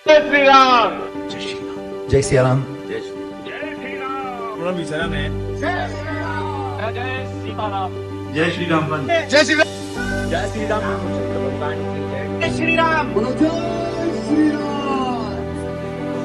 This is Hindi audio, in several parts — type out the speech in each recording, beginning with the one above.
जय श्री राम। जय श्री राम। जय श्री राम। जय श्री राम। विचारा में जय सीताराम। जय श्री राम। जय श्री राम। जय श्री राम। जय श्री राम।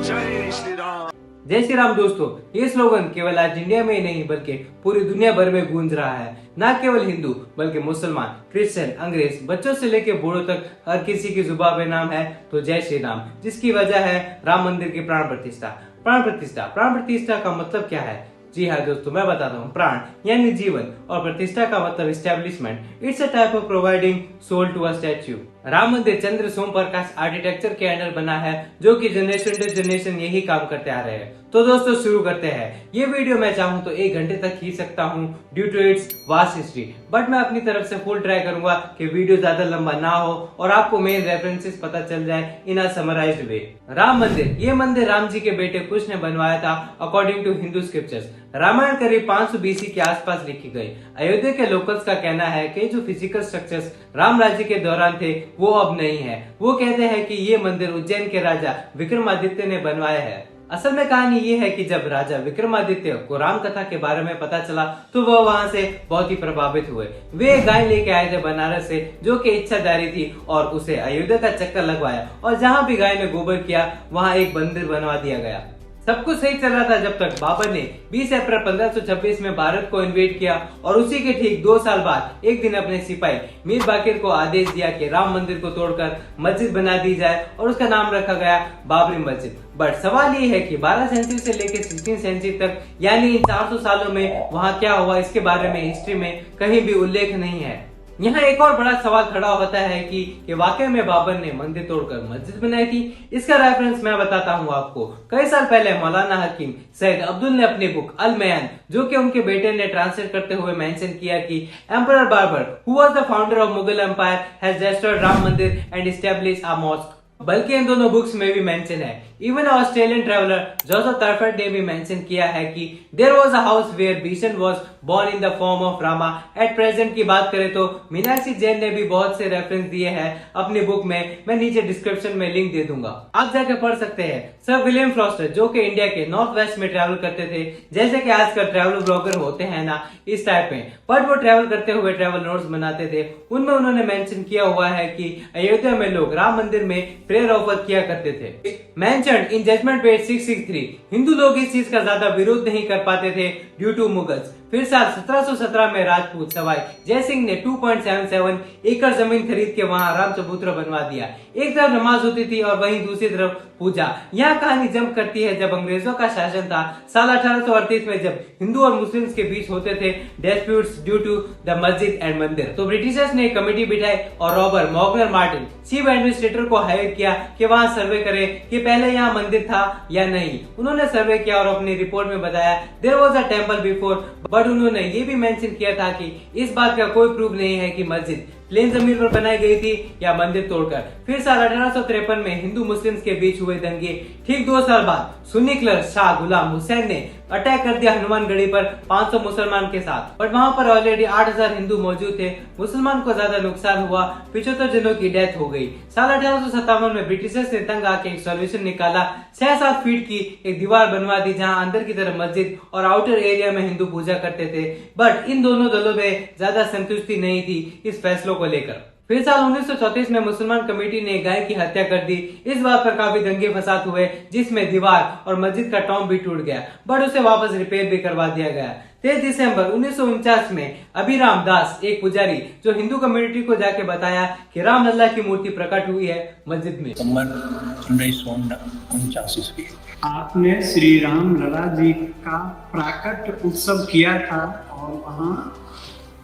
जय श्री राम। जय श्री राम दोस्तों, ये स्लोगन केवल आज इंडिया में ही नहीं बल्कि पूरी दुनिया भर में गूंज रहा है। न केवल हिंदू बल्कि मुसलमान, क्रिश्चियन, अंग्रेज, बच्चों से लेकर बूढ़ों तक हर किसी की जुबान पे नाम है तो जय श्री राम, जिसकी वजह है राम मंदिर की प्राण प्रतिष्ठा। प्राण प्रतिष्ठा का मतलब क्या है? जी हाँ दोस्तों, मैं बताता हूँ। प्राण यानी जीवन और प्रतिष्ठा का मतलब establishment. It's a type of providing soul to a statue. Ram Mandir Chandra Som Prakash architecture के अंडर बना है, जो कि जनरेशन टू जनरेशन यही काम करते आ रहे हैं। तो दोस्तों शुरू करते हैं। ये वीडियो मैं चाहूँ तो 1 घंटे तक खींच सकता हूँ due to its vast history, but मैं अपनी तरफ से फुल ट्राई करूंगा कि वीडियो ज्यादा लंबा ना हो और आपको मेन रेफरेंसेस पता चल जाए इन अ समराइज्ड वे। राम मंदिर, ये मंदिर राम जी के बेटे कुश ने बनवाया था according to Hindu scriptures. Ramayan करीब 500 BC के आसपास लिखी गई। अयोध्या के लोकल्स का कहना है कि जो फिजिकल स्ट्रक्चर्स राम राज्य के दौरान थे वो अब नहीं है। वो कहते हैं कि ये मंदिर उज्जैन के राजा विक्रमादित्य ने बनवाया है। असल में कहानी ये है कि जब राजा विक्रमादित्य को राम कथा के बारे में पता चला तो वह वहां से बहुत ही प्रभावित हुए। वे एक गाय लेके आए थे बनारस से, जो कि इच्छाधारी थी, और उसे अयोध्या का चक्कर लगवाया और जहां भी गाय ने गोबर किया वहां एक मंदिर बनवा दिया गया। सब कुछ सही चल रहा था जब तक बाबर ने 20 अप्रैल 1526 में भारत को इन्वेड किया और उसी के ठीक 2 साल बाद एक दिन अपने सिपाही मीर बाकिर को आदेश दिया कि राम मंदिर को तोड़कर मस्जिद बना दी जाए और उसका नाम रखा गया बाबरी मस्जिद। बट सवाल ये है कि 12 सेंचुरी से लेकर 16 सेंचुरी तक यानी इन 400 सालों में वहाँ क्या हुआ, इसके बारे में हिस्ट्री में कहीं भी उल्लेख नहीं है। यहाँ एक और बड़ा सवाल खड़ा होता है कि वाकई में बाबर ने मंदिर तोड़कर मस्जिद बनाई थी। इसका रेफरेंस मैं बताता हूँ आपको। कई साल पहले मौलाना हकीम सैयद अब्दुल ने अपनी बुक अल मयान, जो कि उनके बेटे ने ट्रांसलेट करते हुए मेंशन किया कि emperor Babur, who was the founder of Mughal empire, has destroyed Ram Mandir and established a mosque. बल्कि इन दोनों बुक्स में भी मेंशन है। Even Australian traveller Joseph Turford ने भी मेंशन किया है कि there was a house where Vishnu was born in the form of Rama. At present की बात करें तो मीनाक्षी जैन ने भी बहुत से रेफरेंस दिए हैं अपनी बुक में। मैं नीचे डिस्क्रिप्शन में लिंक दे दूंगा, आप जाकर पढ़ सकते हैं। सर विलियम फ्रॉस्टर, जो कि इंडिया के नॉर्थ वेस्ट में ट्रैवल करते थे, जैसे कि आजकल ट्रैवल ब्लॉगर होते हैं ना, इस टाइप में, बट वो ट्रैवल करते हुए ट्रैवल नोट्स बनाते थे। उनमें उन्होंने मेंशन किया हुआ है कि अयोध्या में लोग राम मंदिर में प्रेयर ऑफर किया करते थे। Mentioned in judgement page 663, Hindu लोग इस चीज का ज्यादा विरोध नहीं कर पाते थे ड्यू टू मुगल्स। फिर साल 1717 में राजपूत सवाई जय सिंह ने 2.77 एकड़ जमीन खरीद के वहां राम चबूतरा बनवा दिया। एक तरफ नमाज होती थी और वहीं दूसरी तरफ पूजा। यहाँ कहानी जंप करती है जब अंग्रेजों का शासन था साल 1838 में, जब हिंदू और मुस्लिम्स के बीच होते थे डिस्प्यूट्स ड्यू टू द मस्जिद एंड मंदिर। तो ब्रिटिशर्स ने कमेटी बिठाई और रॉबर्ट मॉगनर मार्टिन चीफ एडमिनिस्ट्रेटर को हायर किया कि वहां सर्वे करे कि पहले यहाँ मंदिर था या नहीं। उन्होंने सर्वे किया और अपनी रिपोर्ट में बताया there was a temple before, but उन्होंने ये भी मेंशन किया था कि इस बात का कोई प्रूफ नहीं है कि मस्जिद प्लेन जमीन पर बनाई गई थी या मंदिर तोड़कर। फिर साल 1853 में हिंदू मुस्लिम्स के बीच हुए दंगे। ठीक 2 साल बाद सुन्नी क्लर्क शाह गुलाम हुसैन ने अटैक कर दिया हनुमानगढ़ी पर 500 मुसलमान के साथ, बट वहां पर ऑलरेडी 8000 हिंदू मौजूद थे। मुसलमान को ज्यादा नुकसान हुआ, 75 जनों की डेथ हो गई। साल 1857 में ब्रिटिशर्स ने तंग आके एक सोल्यूशन निकाला। 6-7 फीट की एक दीवार बनवा दी जहां अंदर की तरफ मस्जिद और आउटर एरिया में हिंदू पूजा करते थे। बट इन दोनों दलों में ज्यादा संतुष्टि नहीं थी इस फैसलों को लेकर। फिर साल 1934 में मुसलमान कमेटी ने गाय की हत्या कर दी। इस बात पर काफी दंगे फसाद हुए, जिसमें दीवार और मस्जिद का टॉम भी टूट गया, बट उसे वापस रिपेयर भी करवा दिया गया। 23 दिसंबर 1949 में अभिराम दास, एक पुजारी जो हिंदू कम्युनिटी को जाके बताया कि राम लल्ला की मूर्ति प्रकट हुई है मस्जिद में। 1949 में आपने श्री राम लला जी का प्राकट उत्सव किया था और वहाँ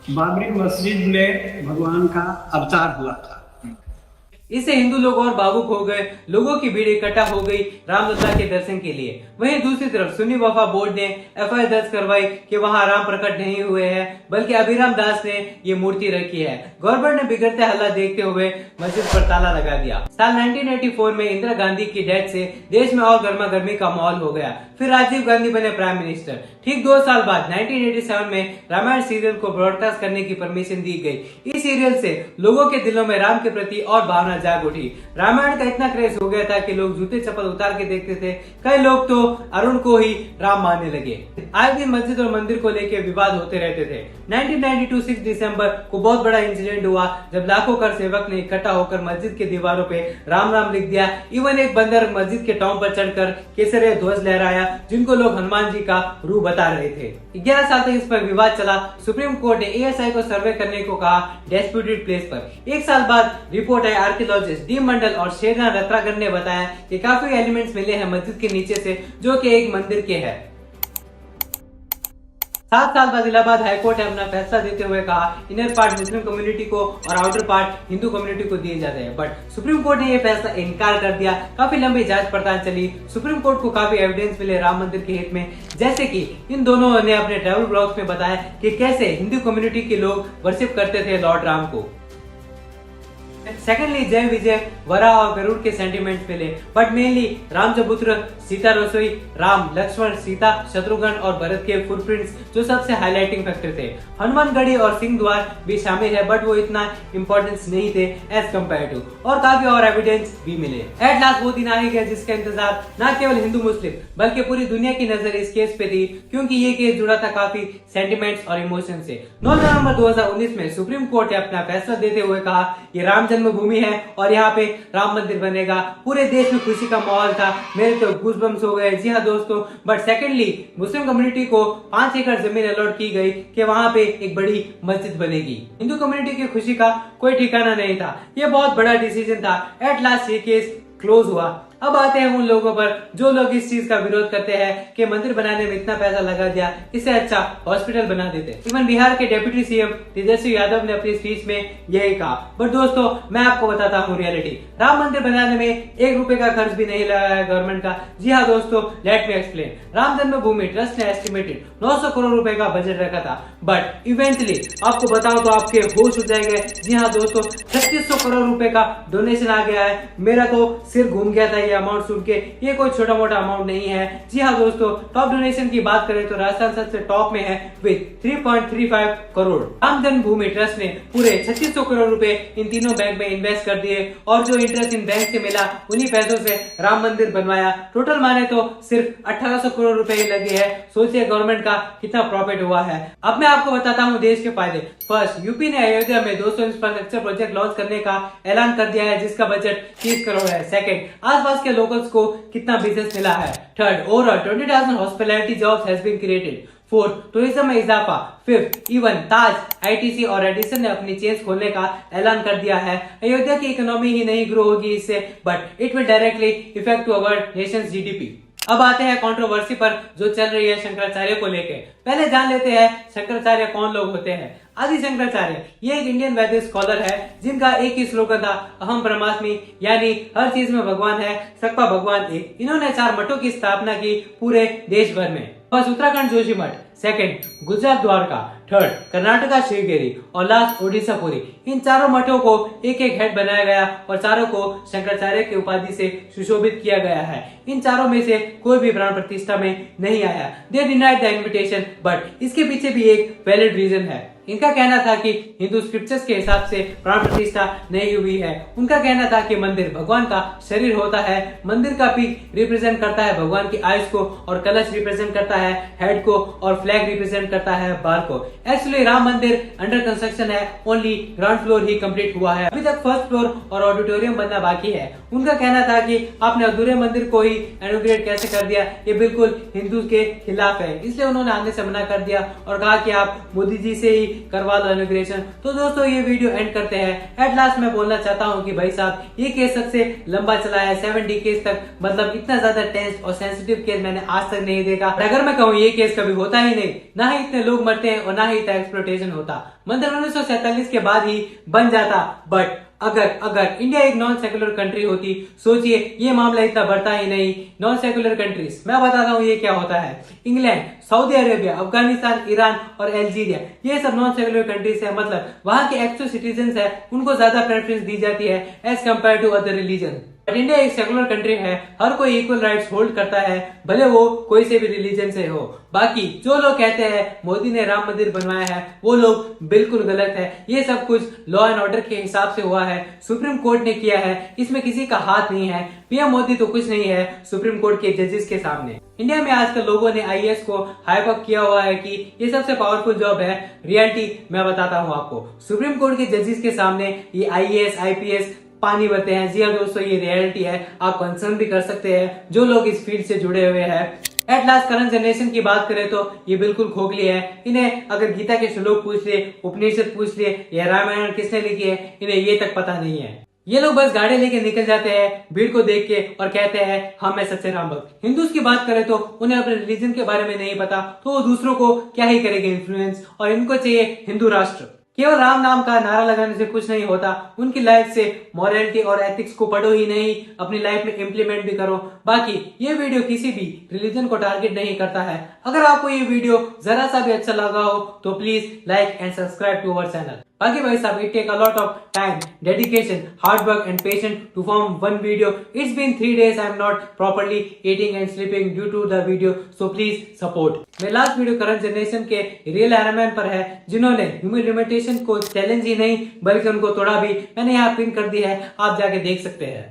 बाबरी मस्जिद में भगवान का अवतार हुआ था। इससे हिंदू लोग और भावुक हो गए। लोगों की भीड़ इकट्ठा हो गई रामलला के दर्शन के लिए। वहीं दूसरी तरफ सुन्नी वफा बोर्ड ने एफआईआर दर्ज करवाई कि वहां राम प्रकट नहीं हुए हैं, बल्कि अभिराम दास ने ये मूर्ति रखी है। गवर्नमेंट ने बिगड़ते हालात देखते हुए मस्जिद पर ताला लगा दिया। साल 1984 में इंदिरा गांधी की डेथ से देश में और गर्मा गर्मी का माहौल हो गया। फिर राजीव गांधी बने प्राइम मिनिस्टर। ठीक 2 साल बाद 1987 में रामायण सीरियल को ब्रॉडकास्ट करने की परमिशन दी गई। इस सीरियल से लोगों के दिलों में राम के प्रति और भावना भावना जाग उठी। रामायण का इतना क्रेज हो गया था कि लोग जूते चप्पल उतार के देखते थे। कई लोग तो अरुण को ही राम मानने लगे। आए दिन मस्जिद और मंदिर को लेकर विवाद होते रहते थे। 1992 6 दिसंबर को बहुत बड़ा इंसिडेंट हुआ जब लाखों कर सेवक ने इकट्ठा होकर मस्जिद के दीवारों पे राम राम लिख दिया। इवन एक बंदर मस्जिद के टॉप पर चढ़कर केसरिया ध्वज लहराया, जिनको लोग हनुमान जी का रूप बता रहे थे। 11 साल तक इस पर विवाद चला। सुप्रीम कोर्ट ने ASI को सर्वे करने को कहा डिस्प्यूटेड प्लेस पर। एक साल बाद रिपोर्ट आई आर्कियोलॉजिस्ट डी मंडल और शेरना रत्रागन ने बताया कि काफी एलिमेंट्स मिले हैं मस्जिद के नीचे से, जो कि एक मंदिर के है। 7 साल बाद इलाहाबाद हाईकोर्ट ने अपना फैसला देते हुए कहा इनर पार्ट मुस्लिम कम्युनिटी को और आउटर पार्ट हिंदू कम्युनिटी को दिए जाते हैं, बट सुप्रीम कोर्ट ने यह फैसला इनकार कर दिया। काफी लंबी जांच पड़ताल चली। सुप्रीम कोर्ट को काफी एविडेंस मिले राम मंदिर के हित में, जैसे कि इन दोनों ने अपने ट्रैवल ब्लॉग्स में बताया कि कैसे हिंदू कम्युनिटी के लोग वर्शिप करते थे लॉर्ड राम को। सेकेंडली जय विजय वराह और गरुड़ के सेंटिमेंट्स मिले, बट मेनली रामचबूत्र, सीता रसोई, राम लक्ष्मण सीता शत्रुघ्न और भरत के फुटप्रिंट्स जो सबसे हाईलाइटिंग फैक्टर थे। हनुमानगढ़ी और सिंह द्वार भी शामिल है, बट वो इतना इंपॉर्टेंस नहीं थे एज कम्पेयर टू, और काफी और एविडेंस भी मिले। एट लास्ट वो दिन आ ही गया जिसका इंतजार न केवल हिंदू मुस्लिम बल्कि पूरी दुनिया की नजर इस केस पे थी, क्योंकि ये केस जुड़ा था काफी सेंटिमेंट्स और इमोशन से। 9 नवंबर 2019 में सुप्रीम कोर्ट ने अपना फैसला देते हुए कहा ये राम जन्मभूमि है और यहाँ पे राम मंदिर बनेगा। पूरे देश में खुशी का माहौल था, मेरे तो गूज़बम्स हो गए। जी हाँ दोस्तों, बट सेकेंडली मुस्लिम कम्युनिटी को 5 एकड़ जमीन अलॉट की गई कि वहाँ पे एक बड़ी मस्जिद बनेगी। हिंदू कम्युनिटी की खुशी का कोई ठिकाना नहीं था। ये बहुत बड़ा डिसीजन था। एट लास्ट ये केस क्लोज हुआ। अब आते हैं उन लोगों पर जो लोग इस चीज का विरोध करते हैं कि मंदिर बनाने में इतना पैसा लगा दिया, इससे अच्छा हॉस्पिटल बना देते। इवन बिहार के डिप्टी CM तेजस्वी यादव ने अपनी स्पीच में यही कहा। बट दोस्तों मैं आपको बताता हूँ रियलिटी, राम मंदिर बनाने में 1 रुपए का खर्च भी नहीं लगा है गवर्नमेंट का। जी हाँ दोस्तों, लेट मी एक्सप्लेन। राम जन्मभूमि ट्रस्ट ने एस्टिमेटेड 900 करोड़ रुपए का बजट रखा था, बट इवेंचुअली आपको बताओ तो आपके होश उड़ जाएंगे। जी हाँ दोस्तों, 3600 करोड़ रुपए का डोनेशन आ गया है। मेरा तो सिर घूम गया था ये अमाउंट सुन के। ये कोई छोटा मोटा अमाउंट नहीं है। जी हाँ दोस्तों, टॉप डोनेशन की बात करें तो राजस्थान सबसे टॉप में है with 3.35 crore. Ram Janmabhoomi trust ने पूरे 3600 करोड़ रुपए इन तीनों बैंक में इन्वेस्ट कर दिए और जो इंटरेस्ट इन बैंक से मिला उन्हीं पैसों से राम मंदिर बनवाया। टोटल माने तो सिर्फ 1800 करोड़ रुपए ही लगे हैं। सोचिए गवर्नमेंट का कितना प्रॉफिट हुआ है। अब मैं आपको बताता हूँ देश के फायदे। फर्स्ट, यूपी ने अयोध्या में 200 इंफ्रास्ट्रक्चर प्रोजेक्ट लॉन्च करने का ऐलान कर दिया है, जिसका बजट 30 करोड़ है। सेकंड, आसपास के लोकल्स को कितना बिजनेस मिला है। Third, overall 20,000 hospitality jobs has been created. Fourth, tourism में इजाफा। फिफ्थ, इवन ताज, ITC और एडिसन ने अपनी चेन्स खोलने का ऐलान कर दिया है। अयोध्या की इकोनॉमी ही नहीं ग्रो होगी इससे, but it will directly effect to our nations GDP। अब आते हैं कंट्रोवर्सी पर जो चल रही है शंकराचार्य को लेके। पहले जान लेते हैं शंकराचार्य कौन लोग होते हैं। आदि शंकराचार्य ये एक इंडियन वैदिक स्कॉलर है जिनका एक ही स्लोगन था अहम ब्रह्मास्मि, यानी हर चीज में भगवान है, सबका भगवान एक। इन्होंने 4 मठों की स्थापना की पूरे देश भर में। फर्स्ट उत्तराखंड जोशी मठ, सेकंड गुजरात द्वारका, थर्ड कर्नाटका श्रीगिरी और लास्ट ओडिशा पुरी। इन 4 मठों को एक एक हेड बनाया गया और चारों को शंकराचार्य की उपाधि से सुशोभित किया गया है। इन 4 में से कोई भी प्राण प्रतिष्ठा में नहीं आया। दे डिनाइड द इन्विटेशन, बट इसके पीछे भी एक वैलिड रीजन है। इनका कहना था कि हिंदू स्क्रिप्चर्स के हिसाब से प्राण प्रतिष्ठा नहीं हुई है। उनका कहना था कि मंदिर भगवान का शरीर होता है, मंदिर का पीक रिप्रेजेंट करता है भगवान की आइज को और कलश रिप्रेजेंट करता है हेड को और फ्लैग रिप्रेजेंट करता है बाल को। एक्चुअली राम मंदिर अंडर कंस्ट्रक्शन है, ओनली ग्राउंड फ्लोर ही कंप्लीट हुआ है। अभी तक फर्स्ट फ्लोर और ऑडिटोरियम बनना बाकी है। उनका कहना था कि आपने अधूरे मंदिर को ही इनॉग्रेट कैसे कर दिया, ये बिल्कुल हिंदू के खिलाफ है। इसलिए उन्होंने आने से मना कर दिया और कहा कि आप मोदी जी से ही करवा लो इनॉग्रेशन। तो दोस्तों ये वीडियो एंड करते हैं। एट लास्ट मैं बोलना चाहता हूँ कि भाई साहब ये केस सबसे लंबा चला है, 70 केस तक। मतलब इतना ज्यादा टेंस और सेंसिटिव केस मैंने आज तक नहीं देखा। अगर मैं कहूँ ये केस कभी होता ही नहीं, ना ही इतने लोग मरते हैं और ना ही इतना एक्सप्लोटेशन होता। मंदिर 1947 के बाद ही बन जाता। बट अगर इंडिया एक नॉन सेक्युलर कंट्री होती, सोचिए ये मामला इतना बढ़ता ही नहीं। नॉन सेक्युलर कंट्रीज मैं बताता हूँ ये क्या होता है। England, Saudi Arabia, Afghanistan, Iran और अल्जीरिया, ये सब नॉन सेक्युलर कंट्रीज है। मतलब वहां के एक्चुअल सिटीजन है उनको ज्यादा प्रेफरेंस दी जाती है as compare to other religion. But India एक सेकुलर कंट्री है, हर कोई इक्वल राइट्स होल्ड करता है, भले वो कोई से भी रिलीजन से हो। बाकी जो लोग कहते हैं मोदी ने राम मंदिर बनवाया है, वो लोग बिल्कुल गलत है। ये सब कुछ लॉ एंड ऑर्डर के हिसाब से हुआ है, सुप्रीम कोर्ट ने किया है, इसमें किसी का हाथ नहीं है। पीएम मोदी तो कुछ नहीं है सुप्रीम कोर्ट के जजेस के सामने। इंडिया में आजकल लोगों ने आईएएस को हाइप अप किया हुआ है कि ये सबसे पावरफुल जॉब है। रियलिटी मैं बताता हूँ आपको, सुप्रीम कोर्ट के जजेस के सामने ये आईएएस आईपीएस पानी भरते हैं। जी हाँ दोस्तों, ये रियलिटी है, आप कंसर्न भी कर सकते हैं जो लोग इस फील्ड से जुड़े हुए हैं। एट लास्ट करंट जनरेशन की बात करें तो ये बिल्कुल खोखली है। इन्हें अगर गीता के श्लोक पूछ लिए, उपनिषद पूछ लिए या रामायण किसने लिखी है, इन्हें ये तक पता नहीं है। ये लोग बस गाड़ी लेके निकल जाते हैं भीड़ को देख के और कहते हैं हम है सच्चे राम भक्त। हिंदूज की बात करें तो उन्हें अपने रिलीजन के बारे में नहीं पता, तो वो दूसरों को क्या ही करेंगे इन्फ्लुएंस, और इनको चाहिए हिंदू राष्ट्र। केवल राम नाम का नारा लगाने से कुछ नहीं होता, उनकी लाइफ से मॉरलिटी और एथिक्स को पढ़ो ही नहीं, अपनी लाइफ में इम्प्लीमेंट भी करो। बाकी ये वीडियो किसी भी रिलीजन को टारगेट नहीं करता है। अगर आपको ये वीडियो जरा सा भी अच्छा लगा हो तो please like and subscribe to our channel. बाकी भाई साहब, it take a lot of time, dedication, hard work and patience to form one video. It's been 3 days I am not properly eating and sleeping due to the video, so please support. मेरा लास्ट वीडियो करंट जनरेशन के रियल आयरन पर है, जिन्होंने ह्यूमन लिमिटेशन को चैलेंज ही नहीं बल्कि उनको तोड़ा भी। मैंने यहाँ पिन कर दी है, आप जाके देख सकते हैं।